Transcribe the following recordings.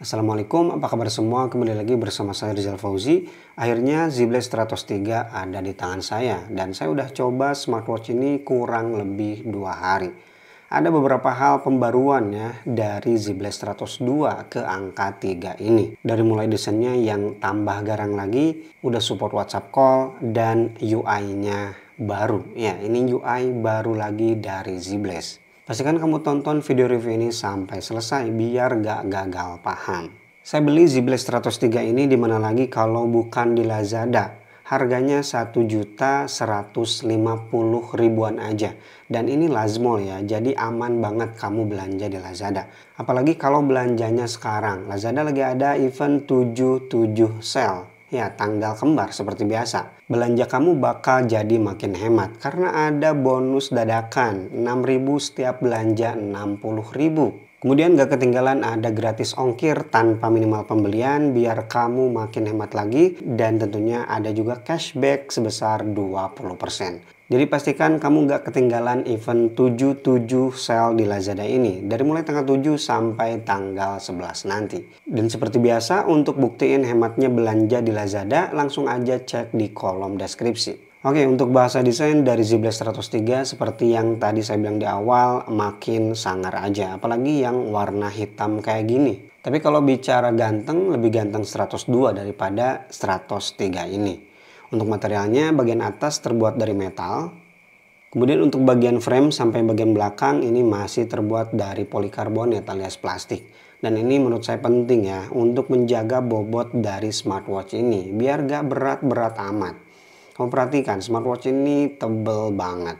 Assalamualaikum, apa kabar semua? Kembali lagi bersama saya Rizal Fauzi. Akhirnya ZBlade Stratos 3 ada di tangan saya dan saya udah coba smartwatch ini kurang lebih 2 hari. Ada beberapa hal pembaruan ya dari ZBlade Stratos 2 ke angka 3 ini. Dari mulai desainnya yang tambah garang lagi, udah support WhatsApp call dan UI-nya baru. Ya, ini UI baru lagi dari ZBlade. Pastikan kamu tonton video review ini sampai selesai biar gak gagal paham. Saya beli ZBlade Stratos 3 ini di mana lagi kalau bukan di Lazada. Harganya 1.150.000-an aja. Dan ini Lazmall ya, jadi aman banget kamu belanja di Lazada. Apalagi kalau belanjanya sekarang. Lazada lagi ada event 77 sale. Ya, tanggal kembar seperti biasa. Belanja kamu bakal jadi makin hemat karena ada bonus dadakan 6.000 setiap belanja 60.000. Kemudian gak ketinggalan ada gratis ongkir tanpa minimal pembelian biar kamu makin hemat lagi, dan tentunya ada juga cashback sebesar 20%. Jadi pastikan kamu gak ketinggalan event 77 sale di Lazada ini dari mulai tanggal 7 sampai tanggal 11 nanti. Dan seperti biasa untuk buktiin hematnya belanja di Lazada langsung aja cek di kolom deskripsi. Oke, untuk bahasa desain dari ZBlade Stratos 3 seperti yang tadi saya bilang di awal, makin sangar aja. Apalagi yang warna hitam kayak gini. Tapi kalau bicara ganteng, lebih ganteng Stratos 2 daripada Stratos 3 ini. Untuk materialnya, bagian atas terbuat dari metal. Kemudian untuk bagian frame sampai bagian belakang ini masih terbuat dari polikarbonat alias plastik. Dan ini menurut saya penting ya, untuk menjaga bobot dari smartwatch ini. Biar gak berat-berat amat. Kamu perhatikan smartwatch ini tebel banget.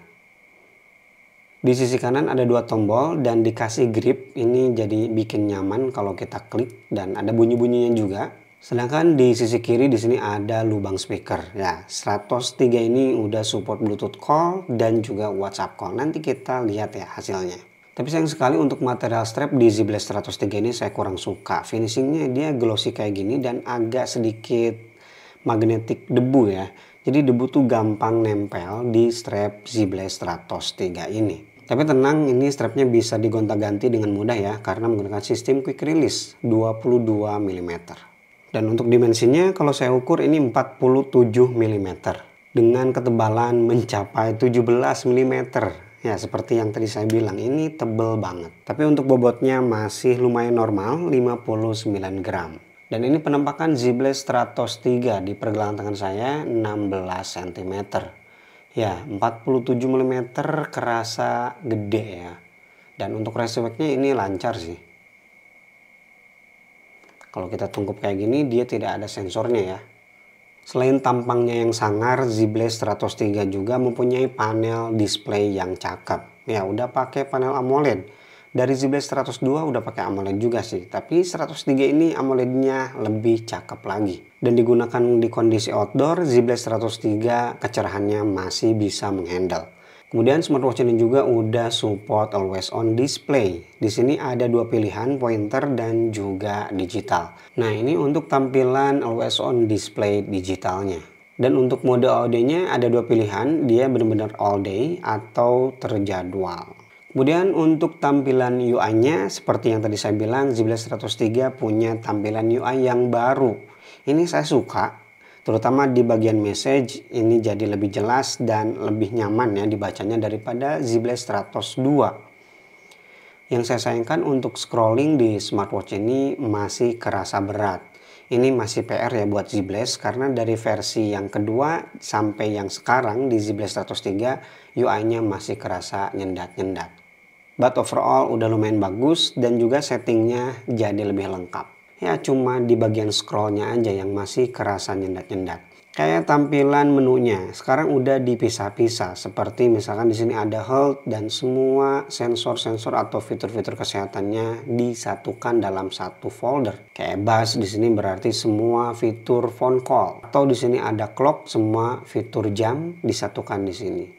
Di sisi kanan ada 2 tombol dan dikasih grip, ini jadi bikin nyaman kalau kita klik dan ada bunyi-bunyinya juga. Sedangkan di sisi kiri di sini ada lubang speaker. Ya, Stratos 3 ini udah support Bluetooth call dan juga WhatsApp call. Nanti kita lihat ya hasilnya. Tapi sayang sekali untuk material strap di ZBlade Stratos 3 ini saya kurang suka. Finishingnya dia glossy kayak gini dan agak sedikit magnetik debu ya. Jadi debu tuh gampang nempel di strap ZBlade Stratos 3 ini. Tapi tenang, ini strapnya bisa digonta-ganti dengan mudah ya karena menggunakan sistem quick release 22 mm. Dan untuk dimensinya kalau saya ukur ini 47 mm dengan ketebalan mencapai 17 mm. Ya, seperti yang tadi saya bilang, ini tebel banget. Tapi untuk bobotnya masih lumayan normal, 59 gram. Dan ini penampakan ZBlade Stratos 3 di pergelangan tangan saya 16 cm. Ya, 47 mm kerasa gede ya. Dan untuk racebacknya ini lancar sih. Kalau kita tungkup kayak gini, dia tidak ada sensornya ya. Selain tampangnya yang sangar, ZBlade Stratos 3 juga mempunyai panel display yang cakep. Ya, udah pakai panel AMOLED. Dari ZBlade Stratos 2 udah pakai AMOLED juga sih, tapi Stratos 3 ini AMOLED-nya lebih cakep lagi. Dan digunakan di kondisi outdoor, ZBlade Stratos 3 kecerahannya masih bisa menghandle. Kemudian smartwatch ini juga udah support always on display. Di sini ada 2 pilihan, pointer dan juga digital. Nah, ini untuk tampilan always on display digitalnya. Dan untuk mode audionya ada 2 pilihan, dia benar-benar all day atau terjadwal. Kemudian untuk tampilan UI-nya seperti yang tadi saya bilang, ZBlade Stratos 3 punya tampilan UI yang baru. Ini saya suka, terutama di bagian message ini jadi lebih jelas dan lebih nyaman ya dibacanya daripada ZBlade Stratos 2. Yang saya sayangkan untuk scrolling di smartwatch ini masih kerasa berat. Ini masih PR ya buat ZBlade karena dari versi yang kedua sampai yang sekarang di ZBlade Stratos 3 UI-nya masih kerasa nyendat-nyendat. But overall udah lumayan bagus dan juga settingnya jadi lebih lengkap. Ya cuma di bagian scrollnya aja yang masih kerasa nyendat-nyendat. Kayak tampilan menunya sekarang udah dipisah-pisah, seperti misalkan di sini ada health dan semua sensor-sensor atau fitur-fitur kesehatannya disatukan dalam satu folder. Kayak bus di sini berarti semua fitur phone call, atau di sini ada clock, semua fitur jam disatukan di sini.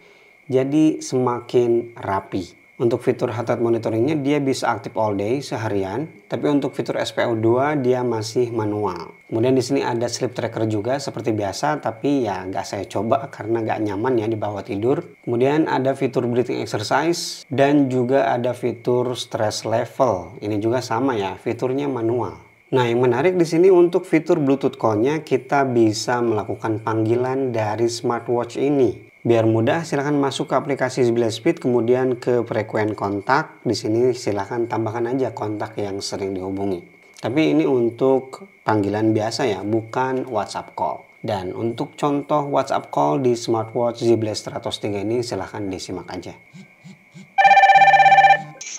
Jadi semakin rapi. Untuk fitur heart rate monitoringnya dia bisa aktif all day seharian, tapi untuk fitur SPO2 dia masih manual. Kemudian di sini ada sleep tracker juga seperti biasa, tapi ya nggak saya coba karena nggak nyaman ya dibawa tidur. Kemudian ada fitur breathing exercise dan juga ada fitur stress level. Ini juga sama ya, fiturnya manual. Nah, yang menarik di sini untuk fitur Bluetooth call-nya kita bisa melakukan panggilan dari smartwatch ini. Biar mudah, silahkan masuk ke aplikasi Zibless Fit, kemudian ke frekuen kontak. Di sini silahkan tambahkan aja kontak yang sering dihubungi. Tapi ini untuk panggilan biasa ya, bukan WhatsApp call. Dan untuk contoh WhatsApp call di smartwatch Zibless Stratos 3 ini silahkan disimak aja.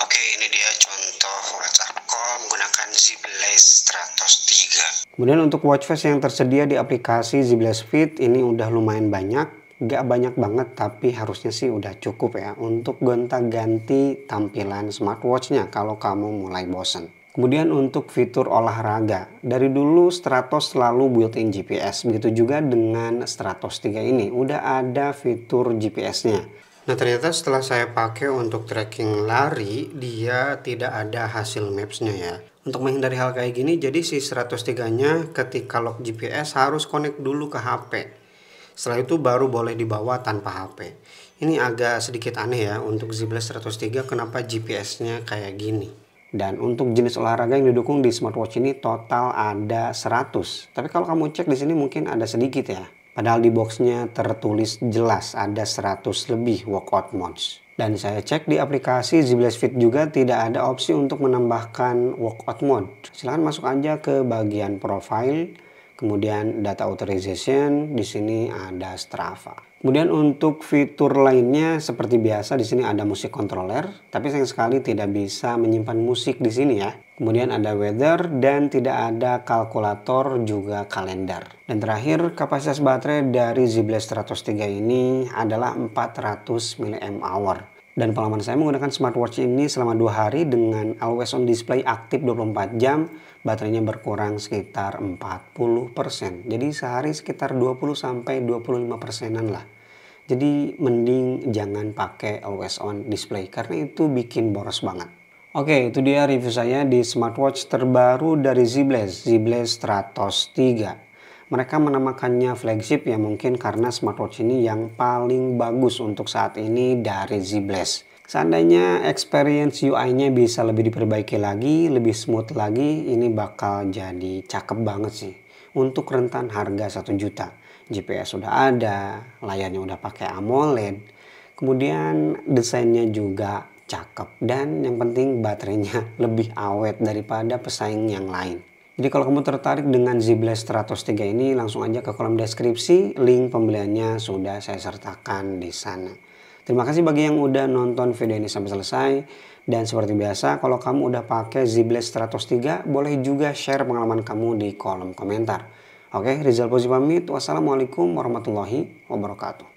Oke, ini dia contoh WhatsApp call menggunakan Zibless Stratos 3. Kemudian untuk watch face yang tersedia di aplikasi Zibless Fit ini udah lumayan banyak. Gak banyak banget, tapi harusnya sih udah cukup ya untuk gonta-ganti tampilan smartwatch-nya kalau kamu mulai bosen. Kemudian untuk fitur olahraga, dari dulu Stratos selalu built-in GPS, begitu juga dengan Stratos 3 ini, udah ada fitur GPS-nya. Nah, ternyata setelah saya pakai untuk tracking lari, dia tidak ada hasil maps-nya ya. Untuk menghindari hal kayak gini, jadi si 103-nya ketika lock GPS harus connect dulu ke HP. Setelah itu baru boleh dibawa tanpa HP. Ini agak sedikit aneh ya untuk Zibless 103 kenapa GPS-nya kayak gini. Dan untuk jenis olahraga yang didukung di smartwatch ini total ada 100. Tapi kalau kamu cek di sini mungkin ada sedikit ya. Padahal di boxnya tertulis jelas ada 100 lebih workout modes. Dan saya cek di aplikasi Zibless Fit juga tidak ada opsi untuk menambahkan workout mode. Silahkan masuk aja ke bagian profile, kemudian data authorization, di sini ada Strava. Kemudian untuk fitur lainnya seperti biasa di sini ada musik controller, tapi sayang sekali tidak bisa menyimpan musik di sini ya. Kemudian ada weather dan tidak ada kalkulator juga kalender. Dan terakhir kapasitas baterai dari Zibless 103 ini adalah 400 mAh. Dan pengalaman saya menggunakan smartwatch ini selama 2 hari dengan always on display aktif 24 jam, baterainya berkurang sekitar 40%. Jadi sehari sekitar 20-25%an lah. Jadi mending jangan pakai always on display karena itu bikin boros banget. Oke, itu dia review saya di smartwatch terbaru dari Zibless Stratos 3. Mereka menamakannya flagship ya mungkin karena smartwatch ini yang paling bagus untuk saat ini dari Zibless. Seandainya experience UI-nya bisa lebih diperbaiki lagi, lebih smooth lagi, ini bakal jadi cakep banget sih. Untuk rentan harga 1 juta. GPS sudah ada, layarnya udah pakai AMOLED, kemudian desainnya juga cakep, dan yang penting baterainya lebih awet daripada pesaing yang lain. Jadi kalau kamu tertarik dengan Zibless Stratos 3 ini, langsung aja ke kolom deskripsi, link pembeliannya sudah saya sertakan di sana. Terima kasih bagi yang udah nonton video ini sampai selesai. Dan seperti biasa, kalau kamu udah pakai Zibless Stratos 3, boleh juga share pengalaman kamu di kolom komentar. Oke, Rizal Fauzi pamit. Wassalamualaikum warahmatullahi wabarakatuh.